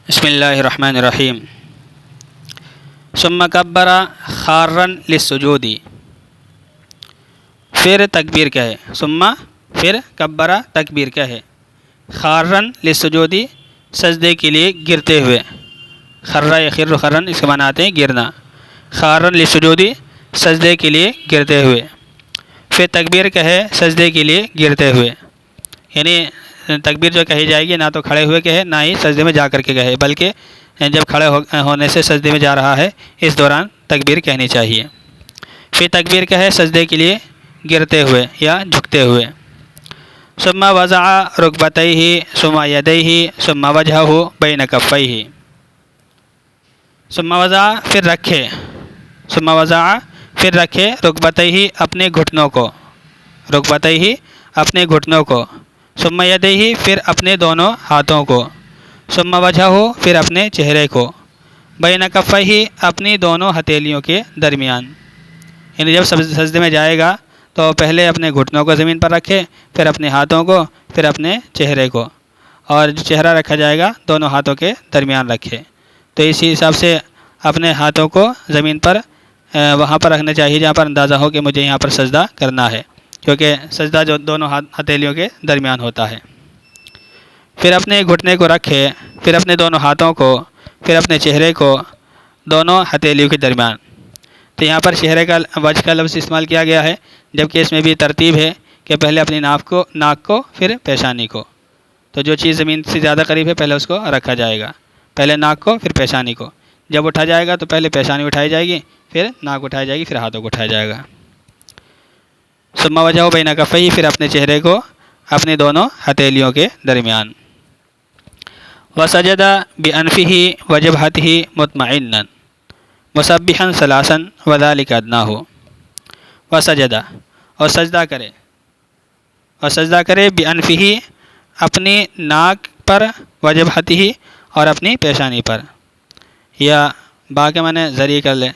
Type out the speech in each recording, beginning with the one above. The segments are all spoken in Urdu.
بسم اللہ الرحمن الرحیم ثم کبر خارا للسجود، پھر تکبیر کہے، ثم پھر کبرہ تکبیر کہے، خارا للسجود سجدے کے لیے گرتے ہوئے، خرّ یخر خرًا اس کے معنی آتے ہیں گرنا، خارا للسجود سجدے کے لیے گرتے ہوئے، پھر تکبیر کہے سجدے کے لیے گرتے ہوئے، یعنی تکبیر جو کہی جائے گی نہ تو کھڑے ہوئے کہے نہ ہی سجدے میں جا کر کے کہے، بلکہ جب کھڑے ہونے سے سجدے میں جا رہا ہے اس دوران تکبیر کہنی چاہیے۔ پھر تکبیر کہے سجدے کے لیے گرتے ہوئے یا جھکتے ہوئے۔ ثم وضع رکبتیہ ثم یدیہ ثم وجہہ بین کفیہ، ثم وضع پھر رکھے، ثم وضع پھر رکھے رکبتیہ اپنے گھٹنوں کو، رکبتیہ اپنے گھٹنوں کو، ثم یدیہ پھر اپنے دونوں ہاتھوں کو، ثم وجہہ پھر اپنے چہرے کو، بین کفیہ اپنی دونوں ہتھیلیوں کے درمیان، یعنی جب سجدے میں جائے گا تو پہلے اپنے گھٹنوں کو زمین پر رکھے، پھر اپنے ہاتھوں کو، پھر اپنے چہرے کو، اور جو چہرہ رکھا جائے گا دونوں ہاتھوں کے درمیان رکھے۔ تو اسی حساب سے اپنے ہاتھوں کو زمین پر وہاں پر رکھنا چاہیے جہاں پر اندازہ ہو کہ مجھے یہاں پر سجدہ کرنا ہے، کیونکہ سجدہ جو دونوں ہتھیلیوں کے درمیان ہوتا ہے۔ پھر اپنے گھٹنے کو رکھے، پھر اپنے دونوں ہاتھوں کو، پھر اپنے چہرے کو دونوں ہتھیلیوں کے درمیان۔ تو یہاں پر چہرے کا وجہ کا لفظ استعمال کیا گیا ہے، جبکہ اس میں بھی ترتیب ہے کہ پہلے اپنی ناک کو پھر پیشانی کو، تو جو چیز زمین سے زیادہ قریب ہے پہلے اس کو رکھا جائے گا، پہلے ناک کو پھر پیشانی کو، جب اٹھا جائے گا تو پہلے پیشانی اٹھائی جائے گی، پھر ناک اٹھائی جائے گی، پھر ہاتھوں کو اٹھایا جائے گا۔ ثم وجہہ بین کفیہ پھر اپنے چہرے کو اپنے دونوں ہتھیلیوں کے درمیان۔ وسجد بانفہ وجبہتہ مطمئنا مسبحا ثلاثا وذلک ادناہ، وسجد اور سجدہ کرے، اور سجدہ کرے بانفہ اپنی ناک پر، وجبہتہ اور اپنی پیشانی پر، یا با کے معنی ذریعے کر لیں،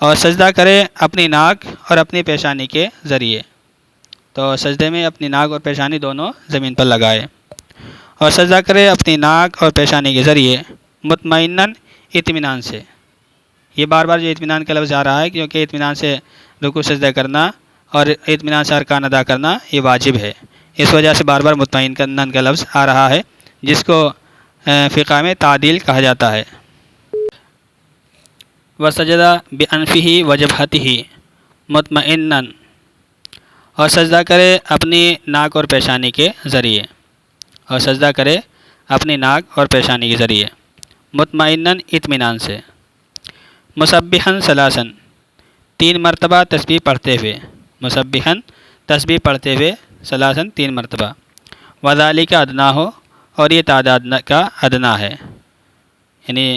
اور سجدہ کرے اپنی ناک اور اپنی پیشانی کے ذریعے، تو سجدے میں اپنی ناک اور پیشانی دونوں زمین پر لگائے، اور سجدہ کرے اپنی ناک اور پیشانی کے ذریعے مطمئناً اطمینان سے۔ یہ بار بار جو اطمینان کا لفظ آ رہا ہے کیونکہ اطمینان سے رکوع سجدہ کرنا اور اطمینان سے ارکان ادا کرنا یہ واجب ہے، اس وجہ سے بار بار مطمئناً کا لفظ آ رہا ہے، جس کو فقہ میں تعدیل کہا جاتا ہے۔ وسجد بانفہ وجبہتہ مطمئنا، اور سجدہ کرے اپنی ناک اور پیشانی کے ذریعے، اور سجدہ کرے اپنی ناک اور پیشانی کے ذریعے مطمئناً اطمینان سے، مسبحا ثلاثا 3 مرتبہ تسبیح پڑھتے ہوئے، مسبحا تسبیح پڑھتے ہوئے ثلاثا 3 مرتبہ، وذالک ادناہ اور یہ تعداد کا ادنا ہے، یعنی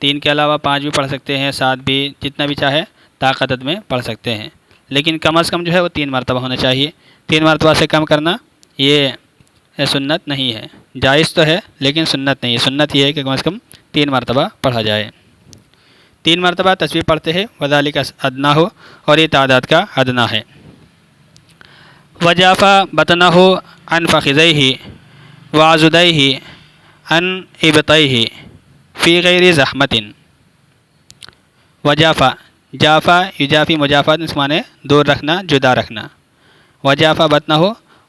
3 کے علاوہ 5 بھی پڑھ سکتے ہیں، 7 بھی، جتنا بھی چاہے طاقت میں پڑھ سکتے ہیں، لیکن کم از کم جو ہے وہ 3 مرتبہ ہونا چاہیے۔ 3 مرتبہ سے کم کرنا یہ سنت نہیں ہے، جائز تو ہے لیکن سنت نہیں ہے، سنت یہ ہے کہ کم از کم 3 مرتبہ پڑھا جائے۔ 3 مرتبہ تسبیح پڑھتے ہیں، وذالک ادناہ اور یہ تعداد کا ادنا ہے۔ وجاف بطنہ عن فخذیہ وعضدیہ عن ابطیہ فی غیر زحمت، وجافہ جافہ یجافی مجافات اس معنی دور رکھنا، جدا رکھنا، وجافہ بطنہ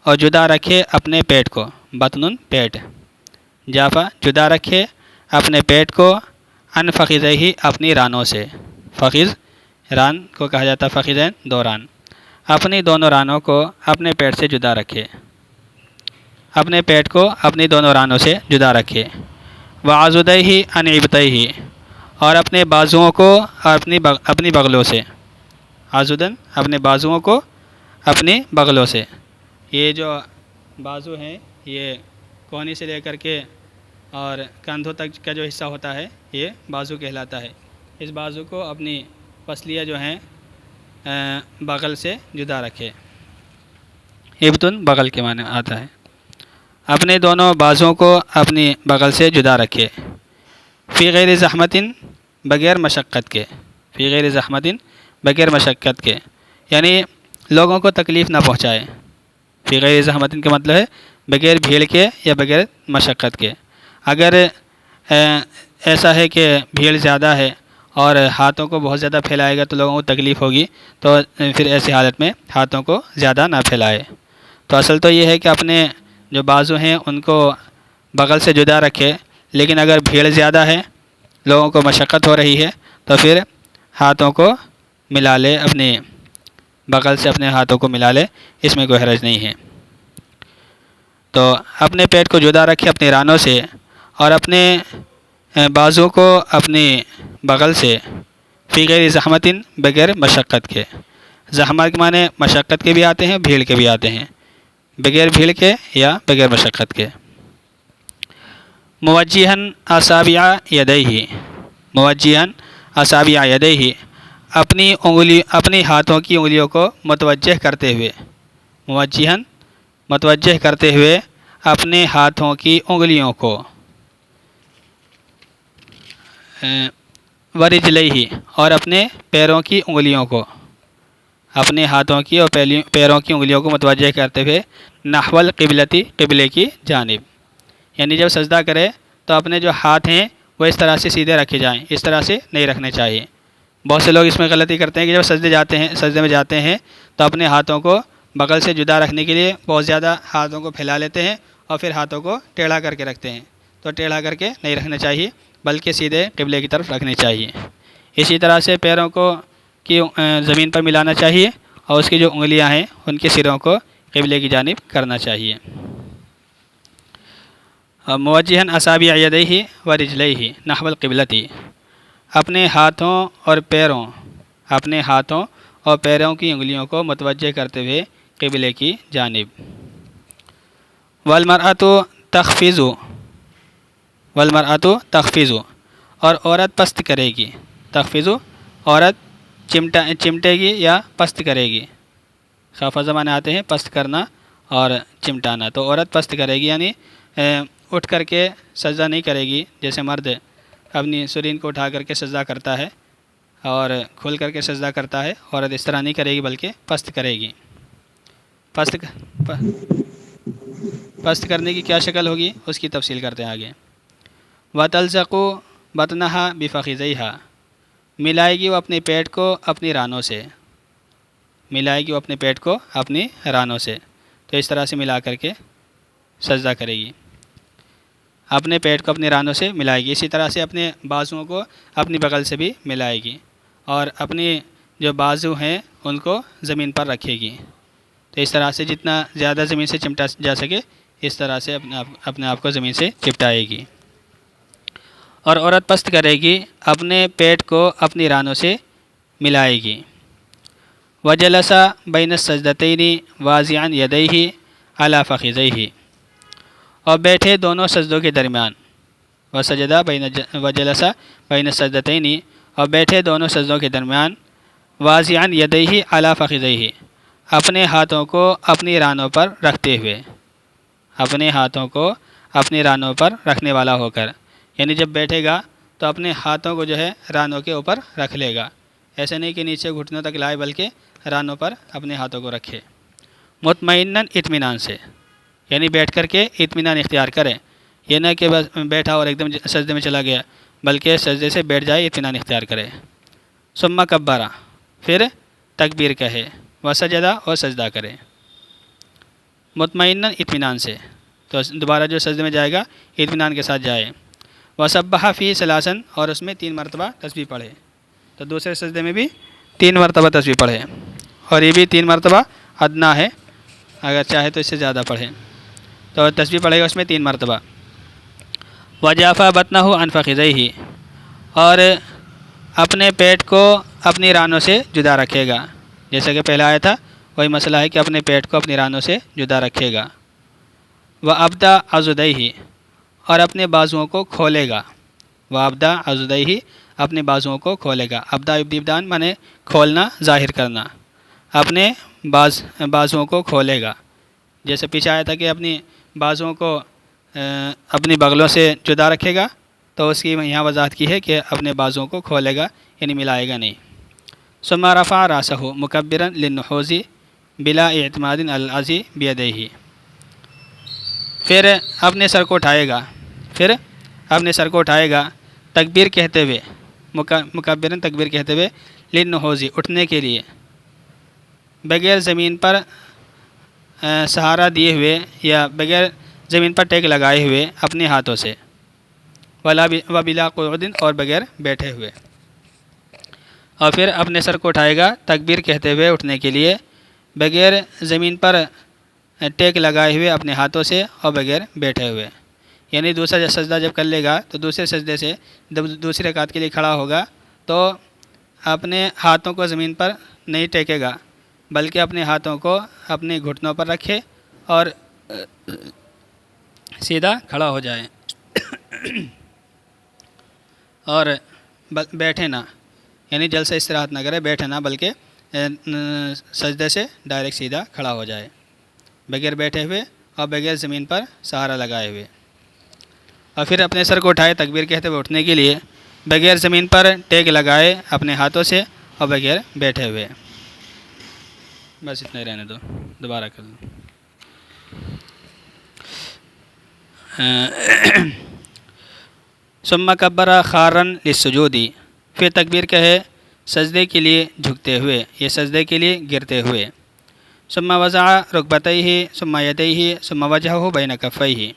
اور جدا رکھے اپنے پیٹ کو، بطن پیٹ، جافہ جدا رکھے اپنے پیٹ کو، عن فخذیہ اپنی رانوں سے، فخذ ران کو کہا جاتا ہے، فخذین 2 ران، اپنی دونوں رانوں کو اپنے پیٹ سے جدا رکھے، اپنے پیٹ کو اپنی دونوں رانوں سے جدا رکھے، وعضدیہ عن ابطیہ اور اپنے بازوؤں کو اپنی بغلوں سے، عضدن اپنے بازوؤں کو اپنی بغلوں سے، یہ جو بازو ہیں یہ کونی سے لے کر کے اور کندھوں تک کا جو حصہ ہوتا ہے یہ بازو کہلاتا ہے، اس بازو کو اپنی پسلیاں جو ہیں بغل سے جدا رکھے، ابطن بغل کے معنی آتا ہے، اپنے دونوں بازوؤں کو اپنی بغل سے جدا رکھے، فی غیر زحمت بغیر مشقت کے، فی غیر زحمت بغیر مشقت کے، یعنی لوگوں کو تکلیف نہ پہنچائے، فی غیر زحمت کا مطلب ہے بغیر بھیڑ کے یا بغیر مشقت کے، اگر ایسا ہے کہ بھیڑ زیادہ ہے اور ہاتھوں کو بہت زیادہ پھیلائے گا تو لوگوں کو تکلیف ہوگی، تو پھر ایسی حالت میں ہاتھوں کو زیادہ نہ پھیلائے۔ تو اصل تو یہ ہے کہ اپنے جو بازو ہیں ان کو بغل سے جدا رکھے، لیکن اگر بھیڑ زیادہ ہے، لوگوں کو مشقت ہو رہی ہے، تو پھر ہاتھوں کو ملا لے، اپنے بغل سے اپنے ہاتھوں کو ملا لے، اس میں کوئی حرج نہیں ہے۔ تو اپنے پیٹ کو جدا رکھے اپنی رانوں سے، اور اپنے بازو کو اپنی بغل سے، فی غیر زحمت، بغیر مشقت کے۔ زحمت کے معنی مشقت کے بھی آتے ہیں، بھیڑ کے بھی آتے ہیں، بغیر بھیڑ کے یا بغیر مشقت کے۔ موجہن اصابع یدیہ، موجہن اصابع یدیہ، اپنی ہاتھوں کی انگلیوں کو متوجہ کرتے ہوئے، موجہن متوجہ کرتے ہوئے اپنے ہاتھوں کی انگلیوں کو، ورجلیہ، اور اپنے پیروں کی انگلیوں کو، اپنے ہاتھوں کی اور پیروں کی انگلیوں کو متوجہ کرتے ہوئے نحو القبلۃ، قبلے کی جانب، یعنی جب سجدہ کرے تو اپنے جو ہاتھ ہیں وہ اس طرح سے سیدھے رکھے جائیں، اس طرح سے نہیں رکھنے چاہیے۔ بہت سے لوگ اس میں غلطی کرتے ہیں کہ جب سجدے میں جاتے ہیں تو اپنے ہاتھوں کو بغل سے جدا رکھنے کے لیے بہت زیادہ ہاتھوں کو پھیلا لیتے ہیں اور پھر ہاتھوں کو ٹیڑھا کر کے رکھتے ہیں، تو ٹیڑھا کر کے نہیں رکھنا چاہیے، بلکہ سیدھے قبلے کی طرف رکھنے چاہیے۔ اسی طرح سے پیروں کو زمین پر ملانا چاہیے، اور اس کی جو انگلیاں ہیں ان کے سروں کو قبلے کی جانب کرنا چاہیے۔ موجہن اصابع یدیہ ورجلیہ نحو القبلۃ، اپنے ہاتھوں اور پیروں کی انگلیوں کو متوجہ کرتے ہوئے قبلے کی جانب۔ والمرأۃ تخفض، اور عورت پست کرے گی، تخفض، عورت چمٹے گی یا پست کرے گی، خفض معنی آتے ہیں پست کرنا اور چمٹانا، تو عورت پست کرے گی یعنی اٹھ کر کے سجدہ نہیں کرے گی، جیسے مرد اپنی سرین کو اٹھا کر کے سجدہ کرتا ہے اور کھول کر کے سجدہ کرتا ہے، عورت اس طرح نہیں کرے گی بلکہ پست کرے گی۔ پست کرنے کی کیا شکل ہوگی اس کی تفصیل کرتے ہیں آگے۔ وَتَلْزَقُ بَطْنَهَا بِفَخِذَيْهَا، ملائے گی وہ اپنے پیٹ کو اپنی رانوں سے، ملائے گی وہ اپنے پیٹ کو اپنی رانوں سے، تو اس طرح سے ملا کر کے سجدہ کرے گی، اپنے پیٹ کو اپنی رانوں سے ملائے گی۔ اسی طرح سے اپنے بازوؤں کو اپنی بغل سے بھی ملائے گی، اور اپنی جو بازو ہیں ان کو زمین پر رکھے گی، تو اس طرح سے جتنا زیادہ زمین سے چمٹا جا سکے اس طرح سے اپنے آپ کو زمین سے چپٹائے گی۔ اور عورت پست کرے گی، اپنے پیٹ کو اپنی رانوں سے ملائے گی۔ وجلس بین السجدتین واضعا یدیہ علی فخذیہ، اور بیٹھے دونوں سجدوں کے درمیان، وجلس بین السجدتین، اور بیٹھے دونوں سجدوں کے درمیان، واضعا یدیہ علی فخذیہ، اپنے ہاتھوں کو اپنی رانوں پر رکھتے ہوئے، اپنے ہاتھوں کو اپنی رانوں پر رکھنے والا ہو کر، یعنی جب بیٹھے گا تو اپنے ہاتھوں کو جو ہے رانوں کے اوپر رکھ لے گا، ایسے نہیں کہ نیچے گھٹنوں تک لائے بلکہ رانوں پر اپنے ہاتھوں کو رکھے۔ مطمئناً، اطمینان سے، یعنی بیٹھ کر کے اطمینان اختیار کرے، یہ نہ کہ بس بیٹھا اور ایک دم سجدے میں چلا گیا، بلکہ سجدے سے بیٹھ جائے، اطمینان اختیار کرے۔ ثم کبرا، پھر تکبیر کہے، وسجدہ، اور سجدہ کرے، مطمئناً، اطمینان سے، تو دوبارہ جو سجدے میں جائے گا اطمینان کے ساتھ جائے۔ وسبح فی ثلاثا، اور اس میں 3 مرتبہ تسبیح پڑھے، تو دوسرے سجدے میں بھی 3 مرتبہ تسبیح پڑھے، اور یہ بھی 3 مرتبہ ادنا ہے، اگر چاہے تو اس سے زیادہ پڑھے، تو تسبیح پڑھے گا اس میں 3 مرتبہ۔ وجافا بطنہ عن فخذیہ، اور اپنے پیٹ کو اپنی رانوں سے جدا رکھے گا، جیسا کہ پہلا آیا تھا وہی مسئلہ ہے کہ اپنے پیٹ کو اپنی رانوں سے جدا رکھے گا۔ وابدا عضدیہ، اور اپنے بازوؤں کو کھولے گا، وابدا عضدیہ، اپنے بازوؤں کو کھولے گا، ابدا ابتدان مانے کھولنا، ظاہر کرنا، اپنے بازوؤں کو کھولے گا، جیسے پیچھے آیا تھا کہ اپنی بازوؤں کو اپنی بغلوں سے جدا رکھے گا، تو اس کی یہاں وضاحت کی ہے کہ اپنے بازوؤں کو کھولے گا یعنی ملائے گا نہیں۔ ثم رفع راسہ مکبرا للنحوز بلا اعتماد علی العضی بیدیہ، پھر اپنے سر کو اٹھائے گا، پھر اپنے سر کو اٹھائے گا تکبیر کہتے ہوئے، مکبرن تکبیر کہتے ہوئے، للنہوزی اٹھنے کے لیے، بغیر زمین پر سہارا دیے ہوئے یا بغیر زمین پر ٹیک لگائے ہوئے اپنے ہاتھوں سے، وبلا قعود اور بغیر بیٹھے ہوئے، اور پھر اپنے سر کو اٹھائے گا تکبیر کہتے ہوئے اٹھنے کے لیے، بغیر زمین پر ٹیک لگائے ہوئے اپنے ہاتھوں سے اور بغیر بیٹھے ہوئے، یعنی دوسرا سجدہ جب کر لے گا تو دوسرے سجدے سے جب دوسری رکعت کے لیے کھڑا ہوگا تو اپنے ہاتھوں کو زمین پر نہیں ٹیکے گا، بلکہ اپنے ہاتھوں کو اپنے گھٹنوں پر رکھے اور سیدھا کھڑا ہو جائے اور بیٹھے نہ، یعنی جلسہ استراحت نہ کرے، بیٹھے نہ، بلکہ سجدے سے ڈائریکٹ سیدھا کھڑا ہو جائے بغیر بیٹھے ہوئے اور بغیر زمین پر سہارا لگائے ہوئے، اور پھر اپنے سر کو اٹھائے تکبیر کہتے ہوئے اٹھنے کے لیے، بغیر زمین پر ٹیک لگائے اپنے ہاتھوں سے اور بغیر بیٹھے ہوئے۔ بس اتنا ہی رہنے دو، دوبارہ کر لوں۔ ثم کبر خارا للسجود، پھر تکبیر کہے سجدے کے لیے جھکتے ہوئے یا سجدے کے لیے گرتے ہوئے۔ ثم وضع رکبتیہ ثم یدیہ ثم وجہہ بین کفیہ،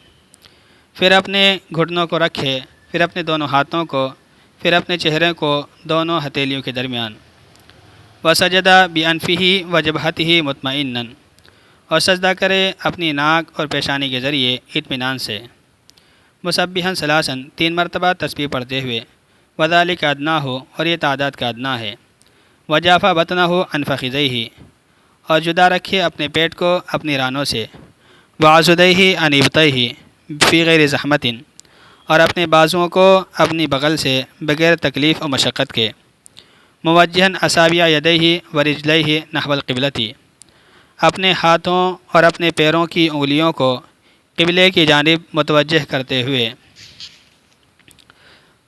پھر اپنے گھٹنوں کو رکھے، پھر اپنے دونوں ہاتھوں کو، پھر اپنے چہرے کو دونوں ہتھیلیوں کے درمیان۔ وسجد بانفہ وجبہتہ مطمئنا، اور سجدہ کرے اپنی ناک اور پیشانی کے ذریعے اطمینان سے۔ مسبحا ثلاثا، 3 مرتبہ تسبیح پڑھتے ہوئے۔ وذالک ادنیٰ، اور یہ تعداد کا ادنیٰ ہے۔ وجافا بطنہ عن فخذیہ، اور جدا رکھے اپنے پیٹ کو اپنی رانوں سے۔ وعضدیہ عن ابطیہ فی غیر زحمت، اور اپنے بازوؤں کو اپنی بغل سے بغیر تکلیف و مشقت کے۔ موجہا اصابع یدیہ ورجلیہ نحو القبلۃ، اپنے ہاتھوں اور اپنے پیروں کی انگلیوں کو قبلے کی جانب متوجہ کرتے ہوئے۔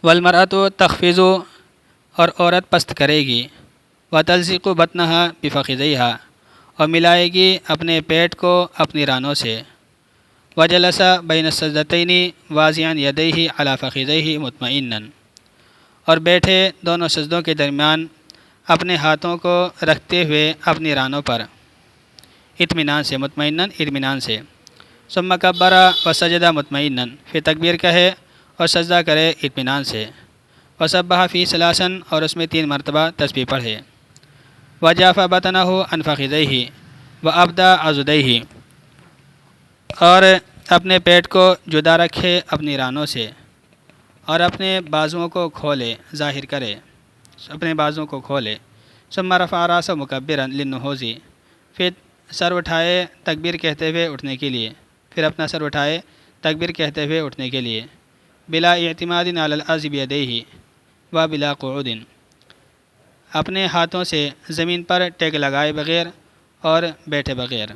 والمرأۃ تخفض، اور عورت پست کرے گی۔ وتلصق بطنہا بفخذیہا، اور ملائے گی اپنے پیٹ کو اپنی رانوں سے۔ وجلس بین السجدتین واضعا یدیہ علی فخذیہ مطمئنا، اور بیٹھے دونوں سجدوں کے درمیان اپنے ہاتھوں کو رکھتے ہوئے اپنی رانوں پر، اطمینان سے، مطمئنا اطمینان سے۔ ثم کبر وسجد مطمئنا، پھر تکبیر کہے اور سجدہ کرے اطمینان سے۔ وسبح فی ثلاثا، اور اس میں 3 مرتبہ تسبیح پڑھے۔ وجاف بطنہ عن فخذیہ وابدى عضدیہ، اور اپنے پیٹ کو جدا رکھے اپنی رانوں سے اور اپنے بازوؤں کو کھولے، ظاہر کرے، اپنے بازوؤں کو کھولے۔ ثم رفع راسہ مکبرا للنہوض، پھر سر اٹھائے تکبیر کہتے ہوئے اٹھنے کے لیے، پھر اپنا سر اٹھائے تکبیر کہتے ہوئے اٹھنے کے لیے۔ بلا اعتماد علی الارض بیدیہ وبلا قعود، اپنے ہاتھوں سے زمین پر ٹیک لگائے بغیر اور بیٹھے بغیر۔